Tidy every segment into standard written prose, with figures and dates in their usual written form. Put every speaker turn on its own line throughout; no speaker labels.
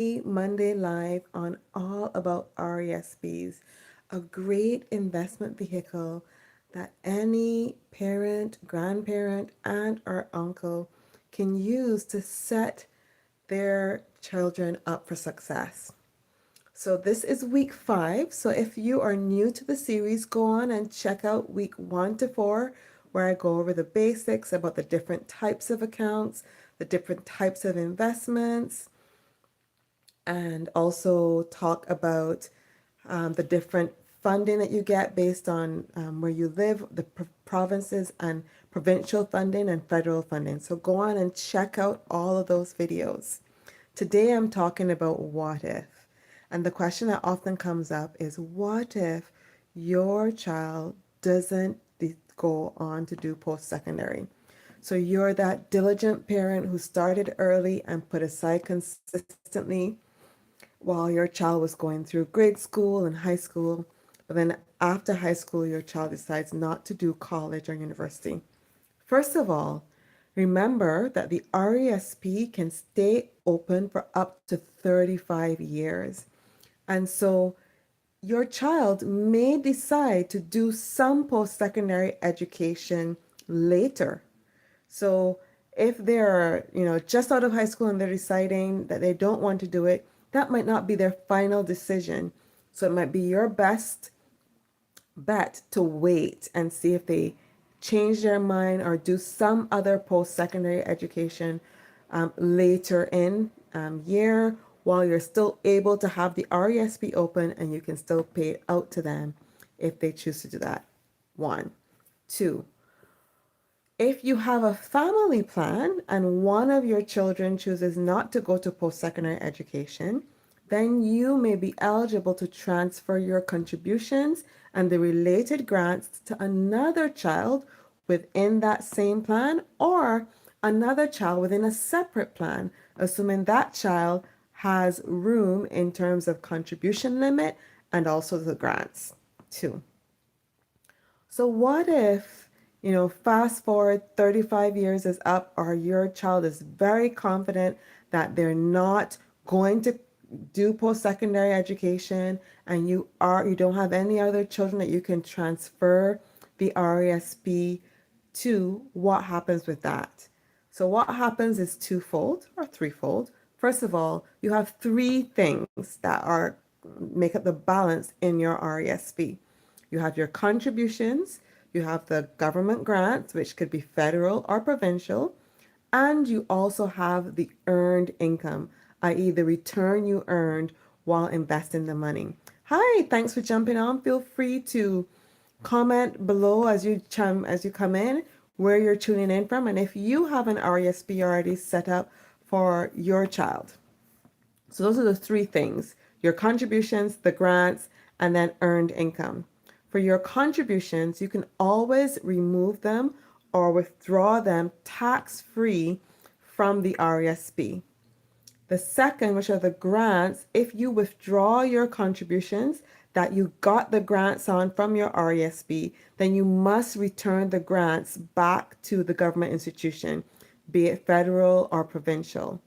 Monday Live on all about RESPs, a great investment vehicle that any parent, grandparent, aunt, or uncle can use to set their children up for success. So this is week 5. So if you are new to the series, go on and check out week 1 to 4, where I go over the basics about the different types of accounts, the different types of investments, and also talk about the different funding that you get based on where you live, the provinces and provincial funding and federal funding. So go on and check out all of those videos. Today I'm talking about what if. And the question that often comes up is, what if your child doesn't go on to do post-secondary? So you're that diligent parent who started early and put aside consistently while your child was going through grade school and high school, but then after high school, your child decides not to do college or university. First of all, remember that the RESP can stay open for up to 35 years. And so your child may decide to do some post-secondary education later. So if they're, just out of high school and they're deciding that they don't want to do it, that might not be their final decision. So it might be your best bet to wait and see if they change their mind or do some other post-secondary education later in year, while you're still able to have the RESP open and you can still pay it out to them if they choose to do that. 1. 2. If you have a family plan and one of your children chooses not to go to post-secondary education, then you may be eligible to transfer your contributions and the related grants to another child within that same plan, or another child within a separate plan, assuming that child has room in terms of contribution limit and also the grants too. So what if, fast forward 35 years is up, or your child is very confident that they're not going to do post-secondary education, and you don't have any other children that you can transfer the RESP to? What happens with that? So what happens is twofold or threefold. First of all, you have 3 things that make up the balance in your RESP. You have your contributions, you have the government grants, which could be federal or provincial, and you also have the earned income, i.e. the return you earned while investing the money. Hi, thanks for jumping on. Feel free to comment below as you come in where you're tuning in from, and if you have an RESP already set up for your child. So those are the 3 things: your contributions, the grants, and then earned income. For your contributions, you can always remove them or withdraw them tax-free from the RESP. The second, which are the grants, if you withdraw your contributions that you got the grants on from your RESP, then you must return the grants back to the government institution, be it federal or provincial.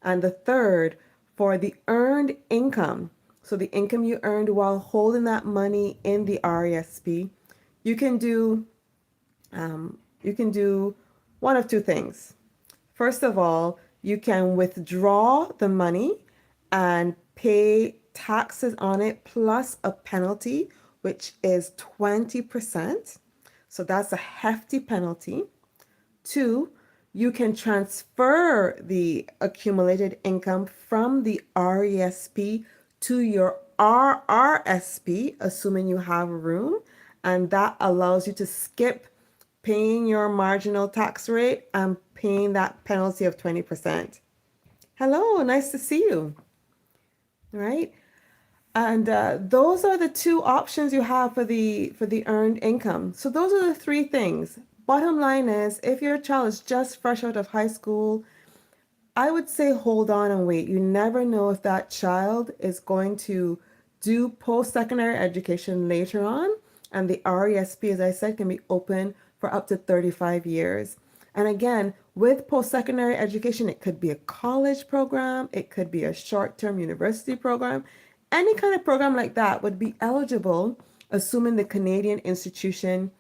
And the third, for the earned income, so the income you earned while holding that money in the RESP, you can do one of 2 things. First of all, you can withdraw the money and pay taxes on it plus a penalty, which is 20%. So that's a hefty penalty. 2, you can transfer the accumulated income from the RESP to your RRSP, assuming you have room, and that allows you to skip paying your marginal tax rate and paying that penalty of 20%. Hello, nice to see you. All right. And those are the 2 options you have for the earned income. So those are the 3 things. Bottom line is, if your child is just fresh out of high school, I would say hold on and wait. You never know if that child is going to do post-secondary education later on, and the RESP, as I said, can be open for up to 35 years. And again, With post-secondary education, it could be a college program, it could be a short-term university program. Any kind of program like that would be eligible, assuming the Canadian institution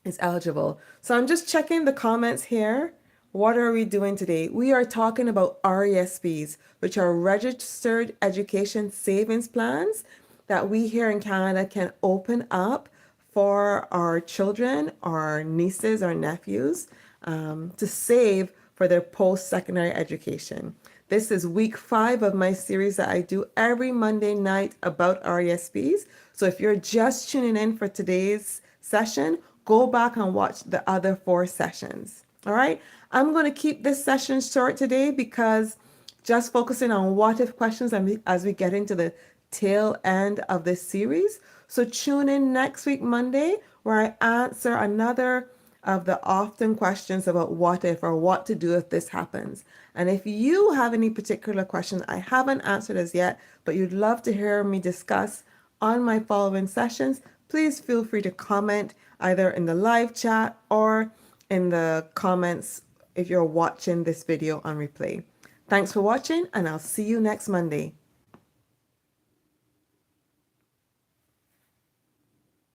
is eligible. So I'm just checking the comments here. What are we doing today? We are talking about RESPs, which are registered education savings plans that we here in Canada can open up for our children, our nieces, our nephews, to save for their post-secondary education. This is week 5 of my series that I do every Monday night about RESPs. So if you're just tuning in for today's session, go back and watch the other 4 sessions. All right. I'm going to keep this session short today because just focusing on what if questions as we get into the tail end of this series. So tune in next week, Monday, where I answer another of the often questions about what if or what to do if this happens. And if you have any particular questions I haven't answered as yet, but you'd love to hear me discuss on my following sessions, please feel free to comment either in the live chat or in the comments if you're watching this video on replay. Thanks for watching, and I'll see you next Monday.